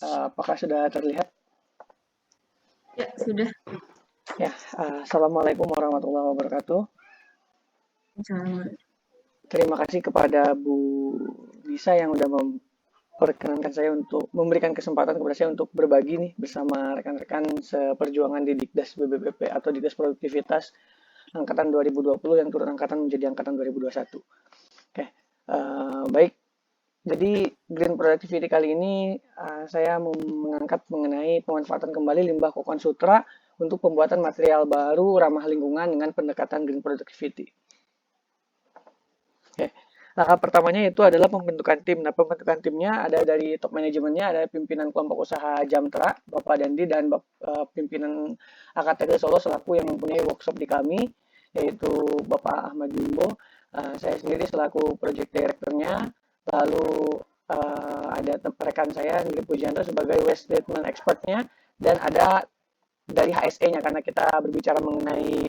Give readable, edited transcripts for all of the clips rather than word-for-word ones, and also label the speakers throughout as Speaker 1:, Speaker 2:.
Speaker 1: Apakah sudah terlihat?
Speaker 2: Ya, sudah.
Speaker 1: Ya, Assalamualaikum warahmatullahi wabarakatuh.
Speaker 2: Sama.
Speaker 1: Terima kasih kepada Bu Lisa yang sudah memperkenankan saya untuk memberikan kesempatan kepada saya untuk berbagi nih bersama rekan-rekan seperjuangan di Dikdas BBPP atau Dikdas Produktivitas angkatan 2020 yang turun angkatan menjadi angkatan 2021. Oke, baik. Jadi Green Productivity kali ini saya mengangkat mengenai pemanfaatan kembali limbah kokon sutra untuk pembuatan material baru ramah lingkungan dengan pendekatan Green Productivity. Oke. Langkah pertamanya itu adalah pembentukan tim. Nah, pembentukan timnya ada dari top manajemennya, ada pimpinan kelompok usaha Jamtra, Bapak Dandi, dan pimpinan AKTD Solo selaku yang mempunyai workshop di kami, yaitu Bapak Ahmad Jumbo. Saya sendiri selaku project director-nya, lalu ada rekan saya, Nggri Pujianto, sebagai waste treatment expert-nya, dan ada dari HSE-nya, karena kita berbicara mengenai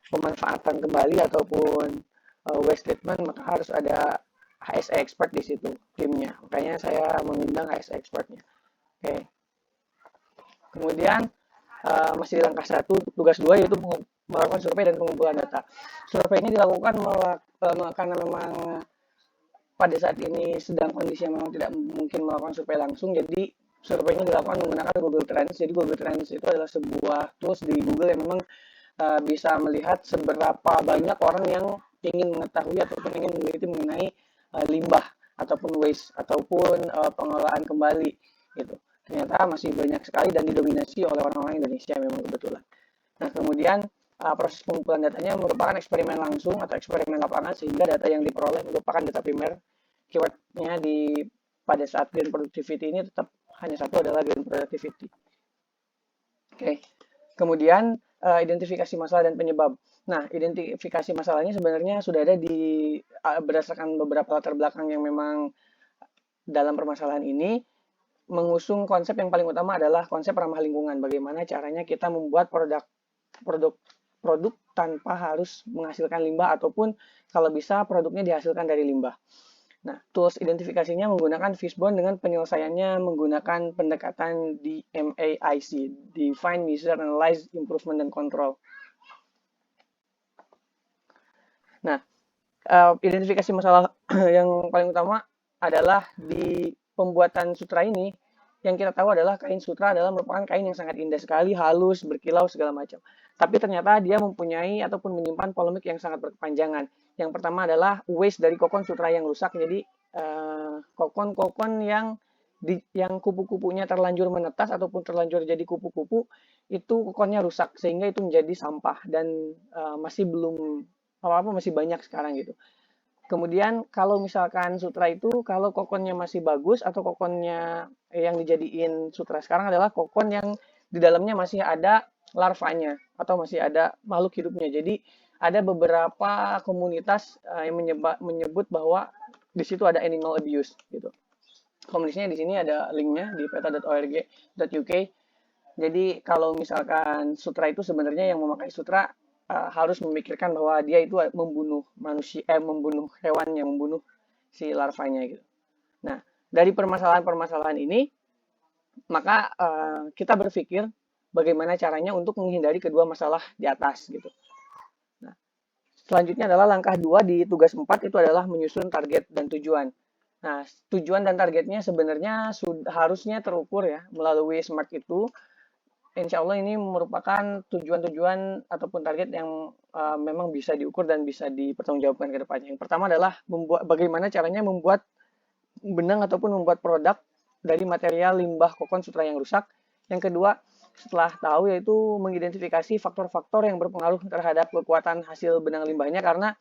Speaker 1: pemanfaatan kembali ataupun waste treatment, maka harus ada HSE expert di situ timnya. Makanya saya mengundang HSE expertnya. Oke. Kemudian masih di langkah 1, tugas 2 yaitu melakukan survei dan pengumpulan data. Survei ini dilakukan karena memang pada saat ini sedang kondisi yang memang tidak mungkin melakukan survei langsung, jadi survei ini dilakukan menggunakan Google Trends. Jadi Google Trends itu adalah sebuah tools di Google yang memang bisa melihat seberapa banyak orang yang ingin mengetahui ataupun ingin meneliti mengenai limbah ataupun waste ataupun pengelolaan kembali gitu. Ternyata masih banyak sekali dan didominasi oleh orang-orang Indonesia memang kebetulan. Nah, kemudian proses pengumpulan datanya merupakan eksperimen langsung atau eksperimen lapangan, sehingga data yang diperoleh merupakan data primer. Keywordnya pada saat green productivity ini tetap hanya satu, adalah green productivity. Oke. Kemudian identifikasi masalah dan penyebab. Nah, identifikasi masalahnya sebenarnya sudah ada berdasarkan beberapa latar belakang yang memang dalam permasalahan ini mengusung konsep yang paling utama adalah konsep ramah lingkungan. Bagaimana caranya kita membuat produk tanpa harus menghasilkan limbah, ataupun kalau bisa produknya dihasilkan dari limbah. Nah, tools identifikasinya menggunakan Fishbone dengan penyelesaiannya menggunakan pendekatan DMAIC, Define, Measure, Analyze, Improvement, dan Control. Nah, identifikasi masalah yang paling utama adalah di pembuatan sutra ini. Yang kita tahu adalah kain sutra adalah merupakan kain yang sangat indah sekali, halus, berkilau, segala macam. Tapi ternyata dia mempunyai ataupun menyimpan polemik yang sangat berkepanjangan. Yang pertama adalah waste dari kokon sutra yang rusak. Jadi kokon-kokon yang kupu-kupunya terlanjur menetas ataupun terlanjur jadi kupu-kupu, itu kokonnya rusak sehingga itu menjadi sampah dan masih belum apa-apa, masih banyak sekarang gitu. Kemudian kalau misalkan sutra itu, kalau kokonnya masih bagus atau kokonnya yang dijadiin sutra sekarang adalah kokon yang di dalamnya masih ada larvanya atau masih ada makhluk hidupnya. Jadi ada beberapa komunitas yang menyebut bahwa di situ ada animal abuse gitu. Komunitasnya di sini ada linknya di peta.org.uk. Jadi kalau misalkan sutra itu sebenarnya yang memakai sutra harus memikirkan bahwa dia itu membunuh manusia, membunuh hewannya, membunuh si larvanya gitu. Nah, dari permasalahan-permasalahan ini, maka kita berpikir bagaimana caranya untuk menghindari kedua masalah di atas gitu. Nah, selanjutnya adalah langkah 2 di tugas 4 itu adalah menyusun target dan tujuan. Nah, tujuan dan targetnya sebenarnya harusnya terukur ya melalui SMART itu. Insya Allah ini merupakan tujuan-tujuan ataupun target yang memang bisa diukur dan bisa dipertanggungjawabkan ke depannya. Yang pertama adalah bagaimana caranya membuat benang ataupun membuat produk dari material limbah kokon sutra yang rusak. Yang kedua, setelah tahu, yaitu mengidentifikasi faktor-faktor yang berpengaruh terhadap kekuatan hasil benang limbahnya, karena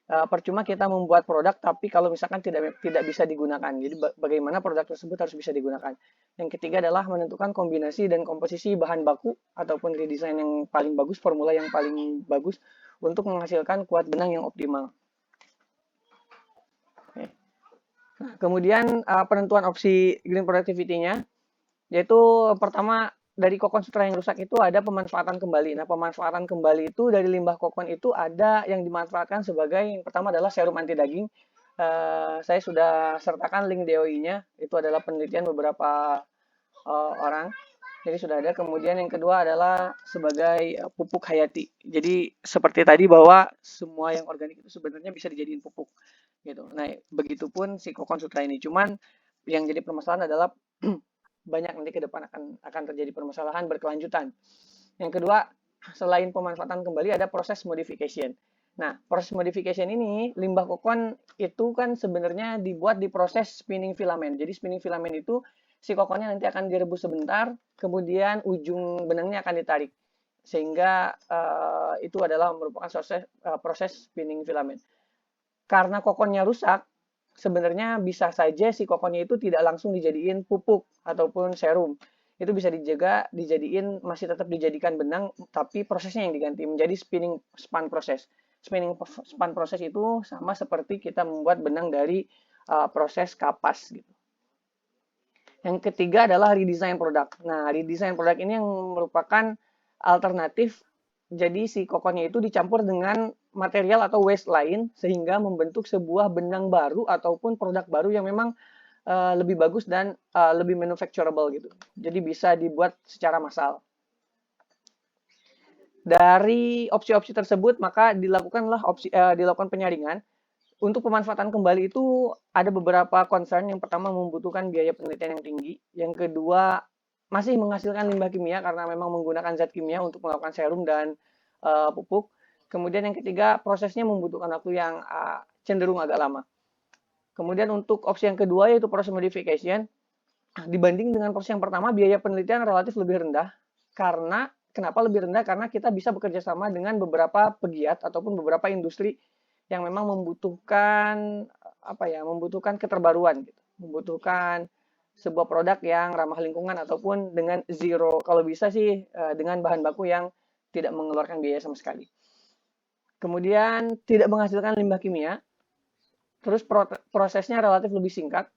Speaker 1: percuma kita membuat produk tapi kalau misalkan tidak bisa digunakan. Jadi bagaimana produk tersebut harus bisa digunakan. Yang ketiga adalah menentukan kombinasi dan komposisi bahan baku ataupun redesign yang paling bagus, formula yang paling bagus untuk menghasilkan kuat benang yang optimal. Nah, kemudian penentuan opsi green productivity-nya, yaitu pertama dari kokon sutra yang rusak itu ada pemanfaatan kembali. Nah, pemanfaatan kembali itu dari limbah kokon itu ada yang dimanfaatkan sebagai, yang pertama adalah serum anti daging. saya sudah sertakan link DOI-nya. Itu adalah penelitian beberapa orang. Jadi sudah ada. Kemudian yang kedua adalah sebagai pupuk hayati. Jadi seperti tadi bahwa semua yang organik itu sebenarnya bisa dijadiin pupuk gitu. Nah, begitupun si kokon sutra ini. Cuman yang jadi permasalahan adalah banyak nanti ke depan akan terjadi permasalahan berkelanjutan. Yang kedua, selain pemanfaatan kembali ada proses modification. Nah, proses modification ini limbah kokon itu kan sebenarnya dibuat di proses spinning filament. Jadi spinning filament itu si kokonnya nanti akan direbus sebentar, kemudian ujung benangnya akan ditarik. Sehingga itu adalah merupakan proses spinning filament. Karena kokonnya rusak, sebenarnya bisa saja si kokonnya itu tidak langsung dijadiin pupuk ataupun serum. Itu bisa dijadiin, masih tetap dijadikan benang, tapi prosesnya yang diganti menjadi spinning spun proses. Spinning spun proses itu sama seperti kita membuat benang dari proses kapas gitu. Yang ketiga adalah redesign produk. Nah, redesign produk ini yang merupakan alternatif. Jadi si kokonnya itu dicampur dengan material atau waste lain sehingga membentuk sebuah benang baru ataupun produk baru yang memang lebih bagus dan lebih manufacturable gitu. Jadi bisa dibuat secara massal. Dari opsi-opsi tersebut maka dilakukanlah dilakukan penyaringan. Untuk pemanfaatan kembali itu ada beberapa concern. Yang pertama membutuhkan biaya penelitian yang tinggi. Yang kedua masih menghasilkan limbah kimia karena memang menggunakan zat kimia untuk melakukan serum dan pupuk. Kemudian yang ketiga prosesnya membutuhkan waktu yang cenderung agak lama. Kemudian untuk opsi yang kedua yaitu proses modification. Dibanding dengan proses yang pertama biaya penelitian relatif lebih rendah. Karena kenapa lebih rendah? Karena kita bisa bekerja sama dengan beberapa pegiat ataupun beberapa industri yang memang membutuhkan membutuhkan keterbaruan gitu. Membutuhkan sebuah produk yang ramah lingkungan ataupun dengan zero, kalau bisa sih dengan bahan baku yang tidak mengeluarkan biaya sama sekali. Kemudian tidak menghasilkan limbah kimia. Terus prosesnya relatif lebih singkat.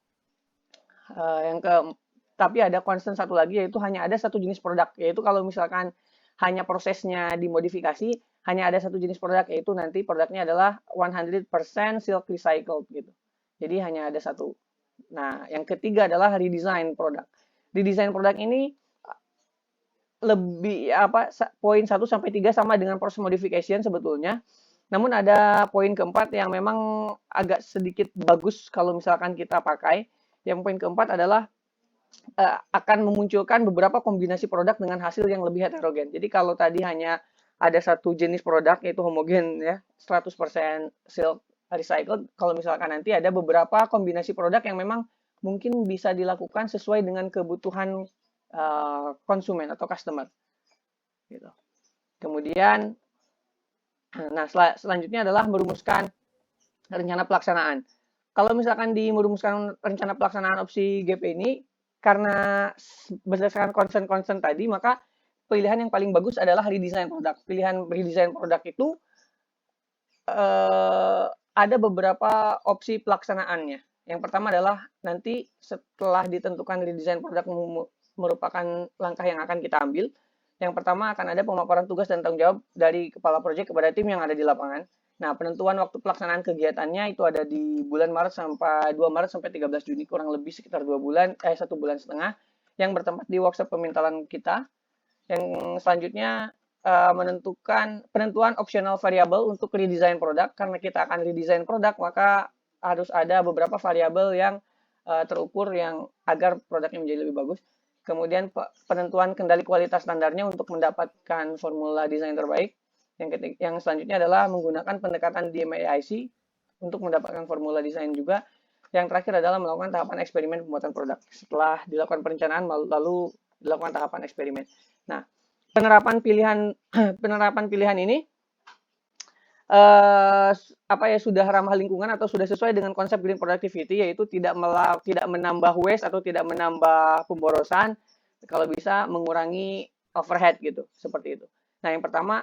Speaker 1: Tapi ada concern satu lagi yaitu hanya ada satu jenis produk, yaitu kalau misalkan hanya prosesnya dimodifikasi, hanya ada satu jenis produk, yaitu nanti produknya adalah 100% silk recycled gitu. Jadi hanya ada satu. Nah, yang ketiga adalah redesign produk. Redesign produk ini lebih poin 1 sampai 3 sama dengan proses modification sebetulnya. Namun ada poin keempat yang memang agak sedikit bagus kalau misalkan kita pakai. Yang poin keempat adalah akan memunculkan beberapa kombinasi produk dengan hasil yang lebih heterogen. Jadi kalau tadi hanya ada satu jenis produk yaitu homogen ya, 100% silk recycled, kalau misalkan nanti ada beberapa kombinasi produk yang memang mungkin bisa dilakukan sesuai dengan kebutuhan konsumen atau customer. Gitu. Kemudian, nah selanjutnya adalah merumuskan rencana pelaksanaan. Kalau misalkan merumuskan rencana pelaksanaan opsi GP ini, karena berdasarkan concern-concern tadi, maka pilihan yang paling bagus adalah redesign produk. Pilihan redesign produk itu ada beberapa opsi pelaksanaannya. Yang pertama adalah nanti setelah ditentukan redesign produk merupakan langkah yang akan kita ambil. Yang pertama akan ada pemaparan tugas dan tanggung jawab dari kepala proyek kepada tim yang ada di lapangan. Nah, penentuan waktu pelaksanaan kegiatannya itu ada di bulan Maret sampai 2 Maret sampai 13 Juni, kurang lebih sekitar 1 bulan setengah, yang bertempat di workshop pemintalan kita. Yang selanjutnya menentukan penentuan optional variabel untuk redesign produk. Karena kita akan redesign produk, maka harus ada beberapa variabel yang terukur yang agar produknya menjadi lebih bagus. Kemudian penentuan kendali kualitas standarnya untuk mendapatkan formula desain terbaik. Yang selanjutnya adalah menggunakan pendekatan DMAIC untuk mendapatkan formula desain juga. Yang terakhir adalah melakukan tahapan eksperimen pembuatan produk. Setelah dilakukan perencanaan, lalu dilakukan tahapan eksperimen. Nah, penerapan pilihan ini sudah ramah lingkungan atau sudah sesuai dengan konsep green productivity, yaitu tidak menambah waste atau tidak menambah pemborosan, kalau bisa mengurangi overhead gitu, seperti itu. Nah, yang pertama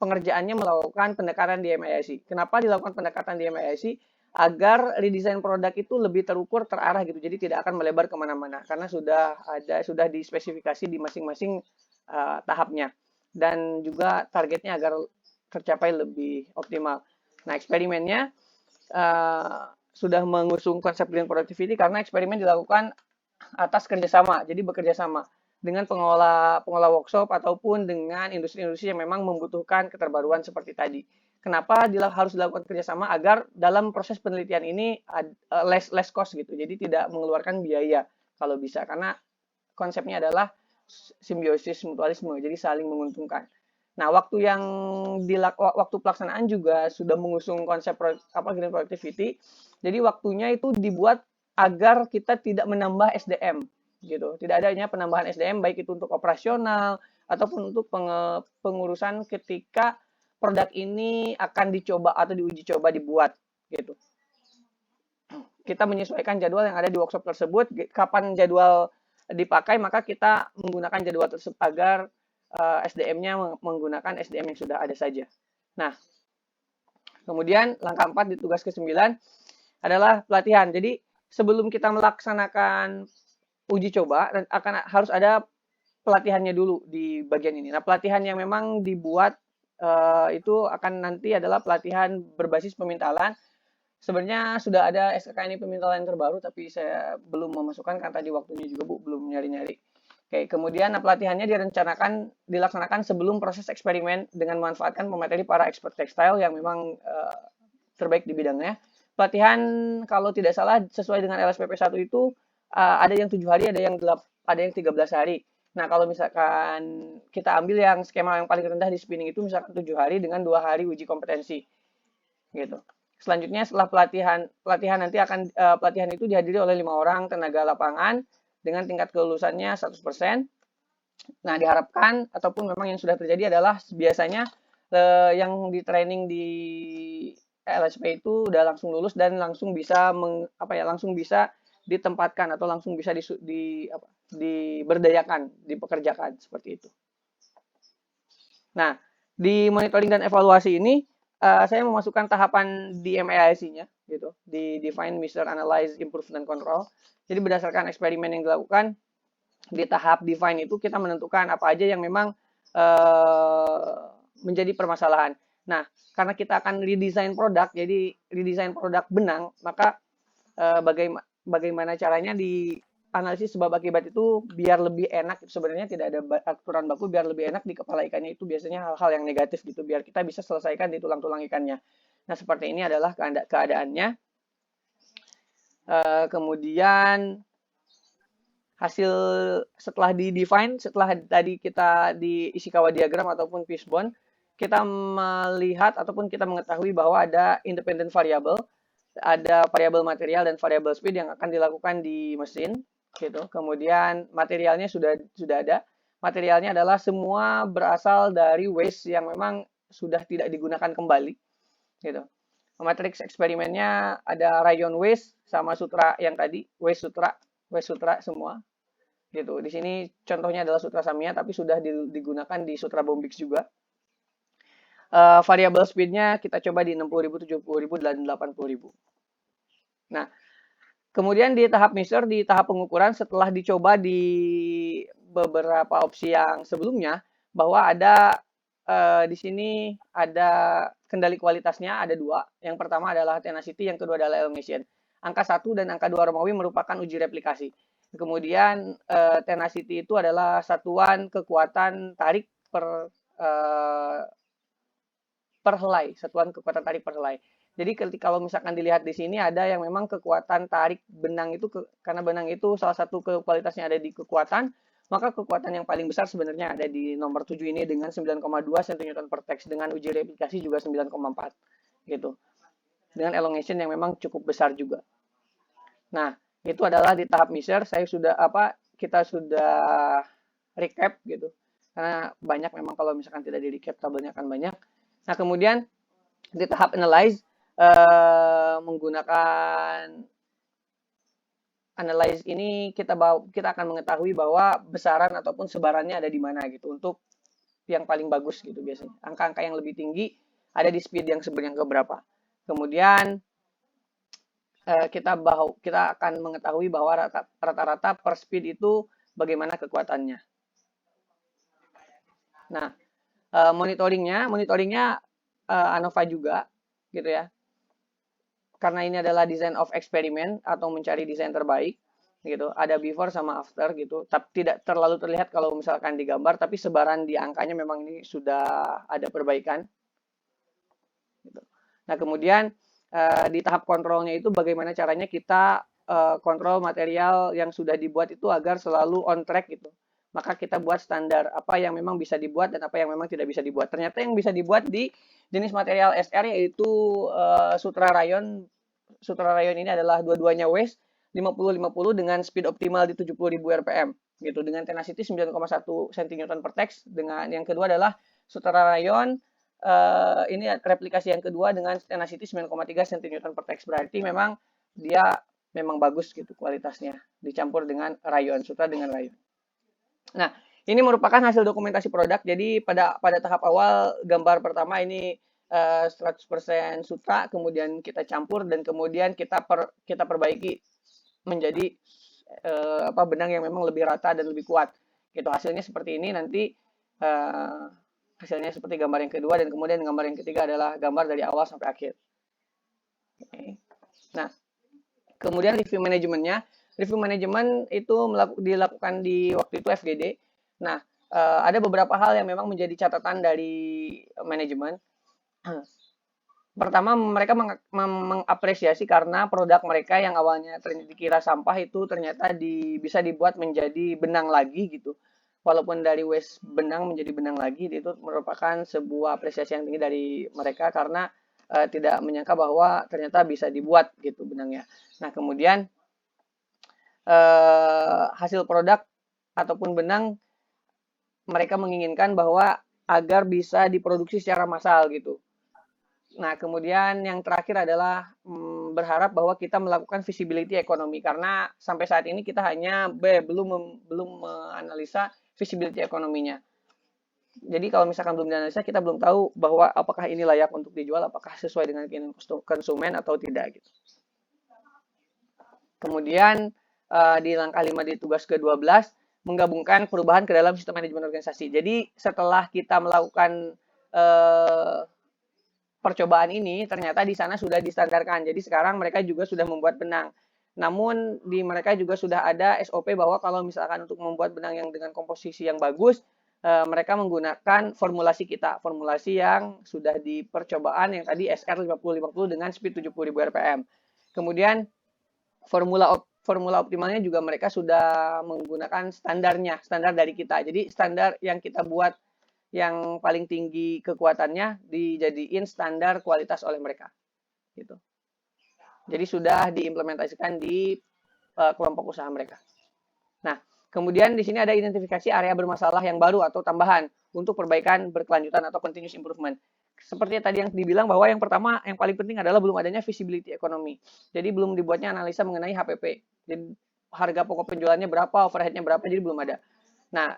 Speaker 1: pengerjaannya melakukan pendekatan DMAIC. Kenapa dilakukan pendekatan DMAIC? Agar redesign produk itu lebih terukur, terarah gitu. Jadi tidak akan melebar kemana-mana karena sudah dispesifikasi di masing-masing tahapnya, dan juga targetnya agar tercapai lebih optimal. Nah, eksperimennya sudah mengusung konsep green productivity karena eksperimen dilakukan atas kerjasama, jadi bekerja sama dengan pengelola workshop ataupun dengan industri-industri yang memang membutuhkan keterbaruan seperti tadi. Kenapa harus dilakukan kerjasama agar dalam proses penelitian ini less cost gitu, jadi tidak mengeluarkan biaya kalau bisa, karena konsepnya adalah simbiosis mutualisme, jadi saling menguntungkan. Nah, waktu pelaksanaan juga sudah mengusung konsep green productivity. Jadi waktunya itu dibuat agar kita tidak menambah SDM gitu. Tidak adanya penambahan SDM baik itu untuk operasional ataupun untuk pengurusan ketika produk ini akan dicoba atau diuji coba dibuat gitu. Kita menyesuaikan jadwal yang ada di workshop tersebut, kapan jadwal dipakai maka kita menggunakan jadwal tersebut agar SDM-nya menggunakan SDM yang sudah ada saja. Nah, kemudian langkah 4 di tugas ke-9 adalah pelatihan. Jadi sebelum kita melaksanakan uji coba harus ada pelatihannya dulu di bagian ini. Nah, pelatihan yang memang dibuat itu akan nanti adalah pelatihan berbasis pemintalan. Sebenarnya sudah ada SKKN pemintalan yang terbaru, tapi saya belum memasukkan karena tadi waktunya juga Bu belum nyari-nyari. Oke, kemudian pelatihannya dilaksanakan sebelum proses eksperimen dengan memanfaatkan pemateri para expert tekstil yang memang terbaik di bidangnya. Pelatihan kalau tidak salah sesuai dengan LSPP 1 itu ada yang 7 hari, ada yang 13 hari. Nah, kalau misalkan kita ambil yang skema yang paling rendah di spinning itu misalkan 7 hari dengan 2 hari uji kompetensi. Gitu. Selanjutnya setelah pelatihan nanti akan pelatihan itu dihadiri oleh 5 orang tenaga lapangan dengan tingkat kelulusannya 100%. Nah, diharapkan ataupun memang yang sudah terjadi adalah biasanya yang di training di LSP itu udah langsung lulus dan langsung bisa langsung bisa ditempatkan atau langsung bisa diberdayakan, dipekerjakan seperti itu. Nah, di monitoring dan evaluasi ini saya memasukkan tahapan di MAIC-nya gitu, di Define, Measure, Analyze, Improve, dan Control. Jadi berdasarkan eksperimen yang dilakukan di tahap Define itu kita menentukan apa aja yang memang menjadi permasalahan. Nah, karena kita akan redesign produk, jadi redesign produk benang, maka bagaimana caranya di analisis sebab akibat itu biar lebih enak, sebenarnya tidak ada aturan baku, biar lebih enak di kepala ikannya itu biasanya hal-hal yang negatif gitu, biar kita bisa selesaikan di tulang-tulang ikannya. Nah, seperti ini adalah keadaannya. Kemudian hasil setelah di-define, setelah tadi kita di Ishikawa diagram ataupun fishbone, kita melihat ataupun kita mengetahui bahwa ada independent variable, ada variabel material dan variabel speed yang akan dilakukan di mesin gitu. Kemudian materialnya sudah ada. Materialnya adalah semua berasal dari waste yang memang sudah tidak digunakan kembali gitu. Matrix eksperimennya ada rayon waste sama sutra yang tadi, waste sutra semua gitu. Di sini contohnya adalah sutra Samia tapi sudah digunakan di sutra Bombix juga. Variabel speednya kita coba di 60.000, 70.000, dan 80.000. Nah, kemudian di tahap measure, di tahap pengukuran setelah dicoba di beberapa opsi yang sebelumnya, bahwa ada di sini ada kendali kualitasnya, ada 2. Yang pertama adalah tenacity, yang kedua adalah elongation. Angka 1 dan angka 2 Romawi merupakan uji replikasi. Kemudian tenacity itu adalah satuan kekuatan tarik per helai, satuan kekuatan tarik per helai. Jadi kalau misalkan dilihat di sini ada yang memang kekuatan tarik benang itu karena benang itu salah satu kualitasnya ada di kekuatan, maka kekuatan yang paling besar sebenarnya ada di nomor 7 ini dengan 9,2 cm per tex, dengan uji replikasi juga 9,4 gitu. Dengan elongation yang memang cukup besar juga. Nah, itu adalah di tahap measure. Kita sudah recap gitu. Karena banyak memang kalau misalkan tidak di recap tabelnya akan banyak. Nah, kemudian di tahap analyze menggunakan analyze ini kita akan mengetahui bahwa besaran ataupun sebarannya ada di mana gitu untuk yang paling bagus gitu biasanya. Angka-angka yang lebih tinggi ada di speed yang sebenarnya keberapa. Kemudian kita akan mengetahui bahwa rata-rata per speed itu bagaimana kekuatannya. Nah, monitoringnya ANOVA juga. gitu ya. Karena ini adalah design of experiment atau mencari desain terbaik gitu. Ada before sama after gitu. Tapi tidak terlalu terlihat kalau misalkan digambar, tapi sebaran di angkanya memang ini sudah ada perbaikan gitu. Nah, kemudian di tahap kontrolnya itu bagaimana caranya kita kontrol material yang sudah dibuat itu agar selalu on track gitu. Maka kita buat standar apa yang memang bisa dibuat dan apa yang memang tidak bisa dibuat. Ternyata yang bisa dibuat di jenis material SR yaitu sutra rayon. Sutra rayon ini adalah dua-duanya waist 50-50 dengan speed optimal di 70.000 rpm gitu, dengan tenacity 9,1 cm per text. Dengan yang kedua adalah sutra rayon ini replikasi yang kedua dengan tenacity 9,3 cm per text. Berarti memang dia memang bagus gitu kualitasnya dicampur dengan rayon, sutra dengan rayon. Nah, ini merupakan hasil dokumentasi produk. Jadi pada tahap awal gambar pertama ini 100% sutra, kemudian kita campur dan kemudian kita perbaiki menjadi benang yang memang lebih rata dan lebih kuat. Gitu, hasilnya seperti ini. Nanti hasilnya seperti gambar yang kedua, dan kemudian gambar yang ketiga adalah gambar dari awal sampai akhir. Oke. Nah, kemudian review manajemennya. Review manajemen itu dilakukan di waktu itu FGD. Nah, ada beberapa hal yang memang menjadi catatan dari manajemen. Pertama, mereka mengapresiasi karena produk mereka yang awalnya dikira sampah itu ternyata bisa dibuat menjadi benang lagi gitu. Walaupun dari waste benang menjadi benang lagi, itu merupakan sebuah apresiasi yang tinggi dari mereka karena tidak menyangka bahwa ternyata bisa dibuat gitu benangnya. Nah, kemudian hasil produk ataupun benang mereka menginginkan bahwa agar bisa diproduksi secara massal gitu. Nah, kemudian yang terakhir adalah berharap bahwa kita melakukan visibility ekonomi, karena sampai saat ini kita hanya belum menganalisa visibility ekonominya. Jadi kalau misalkan belum dianalisa, kita belum tahu bahwa apakah ini layak untuk dijual, apakah sesuai dengan keinginan konsumen atau tidak gitu. Kemudian di langkah 5 di tugas ke-12 menggabungkan perubahan ke dalam sistem manajemen organisasi. Jadi setelah kita melakukan percobaan ini, ternyata di sana sudah distandarkan. Jadi sekarang mereka juga sudah membuat benang. Namun di mereka juga sudah ada SOP bahwa kalau misalkan untuk membuat benang yang dengan komposisi yang bagus, mereka menggunakan formulasi kita, formulasi yang sudah di percobaan yang tadi SR 50-50 dengan speed 70.000 rpm. Kemudian formula optimalnya juga mereka sudah menggunakan standarnya, standar dari kita. Jadi standar yang kita buat yang paling tinggi kekuatannya dijadiin standar kualitas oleh mereka. Gitu. Jadi sudah diimplementasikan di kelompok usaha mereka. Nah, kemudian di sini ada identifikasi area bermasalah yang baru atau tambahan untuk perbaikan berkelanjutan atau continuous improvement. Seperti tadi yang dibilang bahwa yang pertama, yang paling penting adalah belum adanya visibility ekonomi. Jadi belum dibuatnya analisa mengenai HPP. Jadi harga pokok penjualannya berapa, overheadnya berapa, jadi belum ada. Nah,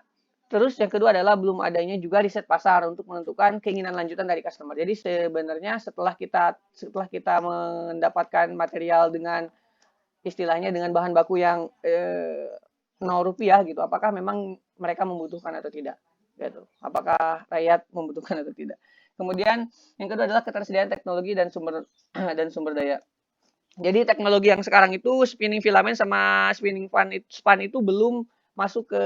Speaker 1: terus yang kedua adalah belum adanya juga riset pasar untuk menentukan keinginan lanjutan dari customer. Jadi sebenarnya setelah kita mendapatkan material dengan istilahnya dengan bahan baku yang Rp0 gitu, apakah memang mereka membutuhkan atau tidak? Gitu. Apakah rakyat membutuhkan atau tidak? Kemudian yang kedua adalah ketersediaan teknologi dan sumber daya. Jadi teknologi yang sekarang itu spinning filament sama spinning span itu belum masuk ke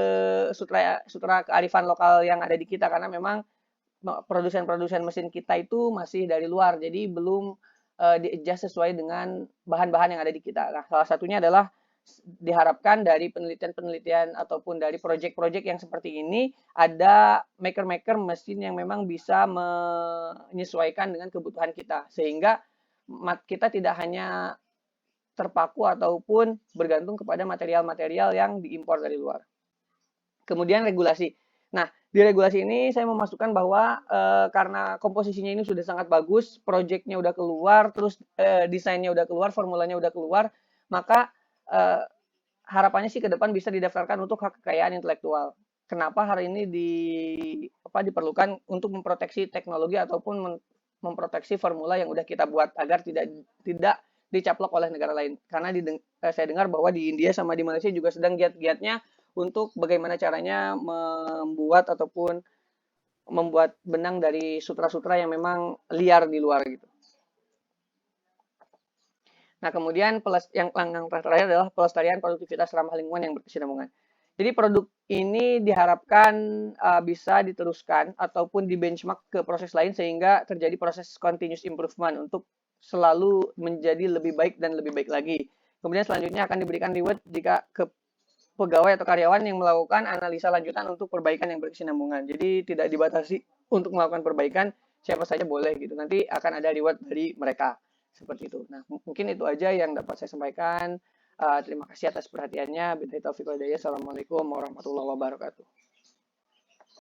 Speaker 1: sutra kearifan lokal yang ada di kita, karena memang produsen-produsen mesin kita itu masih dari luar, jadi belum di-adjust sesuai dengan bahan-bahan yang ada di kita. Nah, salah satunya adalah diharapkan dari penelitian-penelitian ataupun dari proyek-proyek yang seperti ini ada maker-maker mesin yang memang bisa menyesuaikan dengan kebutuhan kita, sehingga kita tidak hanya terpaku ataupun bergantung kepada material-material yang diimpor dari luar. Kemudian regulasi. Nah, di regulasi ini saya memasukkan bahwa karena komposisinya ini sudah sangat bagus, proyeknya udah keluar, terus desainnya udah keluar, formulanya udah keluar, maka harapannya sih ke depan bisa didaftarkan untuk hak kekayaan intelektual. Kenapa hari ini diperlukan untuk memproteksi teknologi ataupun memproteksi formula yang udah kita buat agar tidak dicaplok oleh negara lain. Karena saya dengar bahwa di India sama di Malaysia juga sedang giat-giatnya untuk bagaimana caranya membuat benang dari sutra-sutra yang memang liar di luar gitu. Nah, kemudian yang terakhir adalah pelestarian produktivitas ramah lingkungan yang berkesinambungan. Jadi produk ini diharapkan bisa diteruskan ataupun di-benchmark ke proses lain sehingga terjadi proses continuous improvement untuk selalu menjadi lebih baik dan lebih baik lagi. Kemudian selanjutnya akan diberikan reward jika ke pegawai atau karyawan yang melakukan analisa lanjutan untuk perbaikan yang berkesinambungan. Jadi tidak dibatasi untuk melakukan perbaikan, siapa saja boleh gitu. Nanti akan ada reward dari mereka. Seperti itu. Nah, mungkin itu aja yang dapat saya sampaikan. Terima kasih atas perhatiannya. Billahi taufiq wal hidayah. Assalamualaikum warahmatullahi wabarakatuh.